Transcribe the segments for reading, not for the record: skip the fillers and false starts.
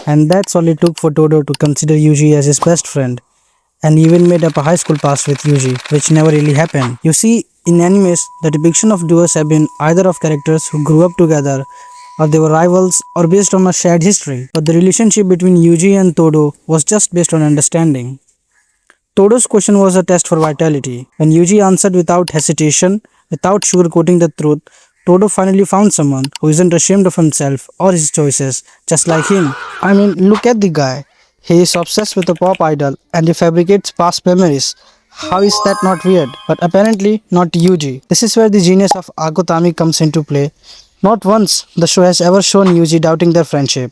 And that's all it took for Todo to consider Yuji as his best friend, and even made up a high school pass with Yuji, which never really happened. You see, in animes, the depiction of duos have been either of characters who grew up together, or they were rivals, or based on a shared history. But the relationship between Yuji and Todo was just based on understanding. Todo's question was a test for vitality. When Yuji answered without hesitation, without sugarcoating the truth, Todo finally found someone who isn't ashamed of himself or his choices, just like him. I mean, look at the guy. He is obsessed with a pop idol and he fabricates past memories. How is that not weird? But apparently not Yuji. This is where the genius of Akutami comes into play. Not once the show has ever shown Yuji doubting their friendship,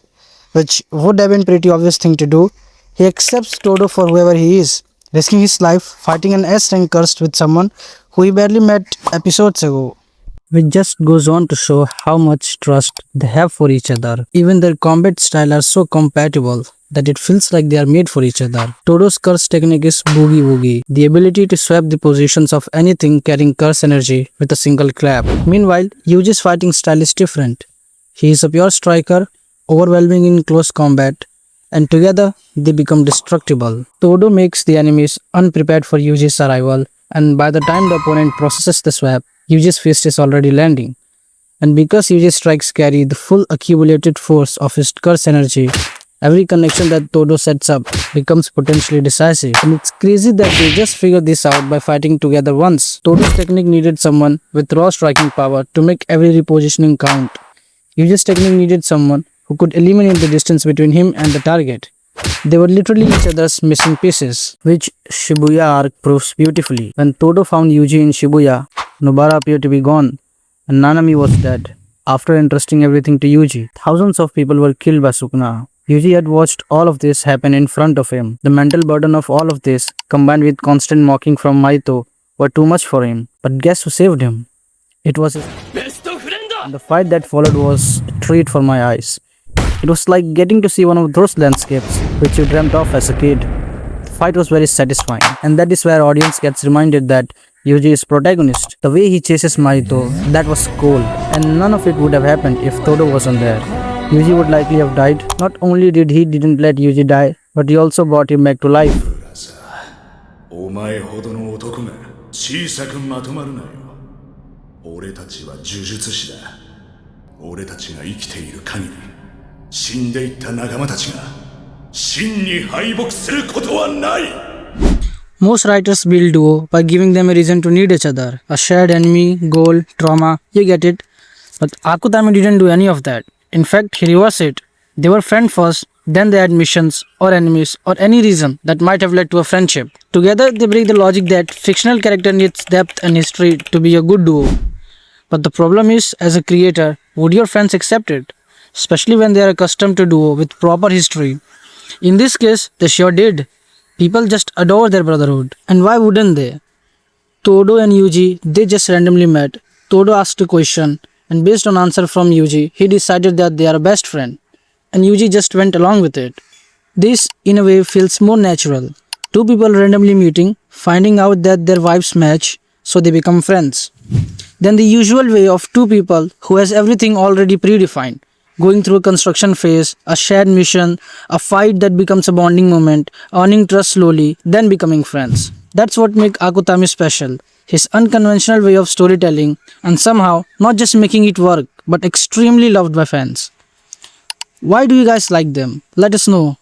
which would have been pretty obvious thing to do. He accepts Todo for whoever he is, risking his life fighting an S-rank cursed with someone who he barely met episodes ago. Which just goes on to show how much trust they have for each other. Even their combat style are so compatible that it feels like they are made for each other. Todo's curse technique is Boogie Woogie, the ability to swap the positions of anything carrying curse energy with a single clap. Meanwhile, Yuji's fighting style is different. He is a pure striker, overwhelming in close combat, and together they become destructible. Todo makes the enemies unprepared for Yuji's arrival, and by the time the opponent processes the swap, Yuji's fist is already landing. And because Yuji's strikes carry the full accumulated force of his curse energy, every connection that Todo sets up becomes potentially decisive. And it's crazy that they just figured this out by fighting together once. Todo's technique needed someone with raw striking power to make every repositioning count. Yuji's technique needed someone who could eliminate the distance between him and the target. They were literally each other's missing pieces, which Shibuya arc proves beautifully. When Todo found Yuji in Shibuya, Nobara appeared to be gone, and Nanami was dead. After entrusting everything to Yuji, thousands of people were killed by Sukuna. Yuji had watched all of this happen in front of him. The mental burden of all of this, combined with constant mocking from Maito, were too much for him. But guess who saved him? It was his best friend. The fight that followed was a treat for my eyes. It was like getting to see one of those landscapes which you dreamt of as a kid. The fight was very satisfying, and that is where audience gets reminded that Yuji is protagonist. The way he chases Maito, that was cool, and none of it would have happened if Todo wasn't there. Yuji would likely have died. Not only did he didn't let Yuji die, but he also brought him back to life. Most writers build duo by giving them a reason to need each other, a shared enemy, goal, trauma, you get it. But Akutami didn't do any of that. In fact, he reversed it. They were friends first, then they had missions or enemies or any reason that might have led to a friendship. Together, they break the logic that fictional character needs depth and history to be a good duo. But the problem is, as a creator, would your friends accept it? Especially when they are accustomed to duo with proper history. In this case, they sure did. People just adore their brotherhood. And why wouldn't they? Todo and Yuji, they just randomly met. Todo asked a question, and based on answer from Yuji, he decided that they are a best friend. And Yuji just went along with it. This, in a way, feels more natural. Two people randomly meeting, finding out that their vibes match, so they become friends. Then the usual way of two people who has everything already predefined. Going through a construction phase, a shared mission, a fight that becomes a bonding moment, earning trust slowly, then becoming friends. That's what makes Akutami special. His unconventional way of storytelling, and somehow not just making it work, but extremely loved by fans. Why do you guys like them? Let us know.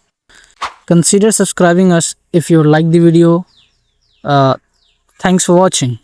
Consider subscribing us if you like the video. Thanks for watching.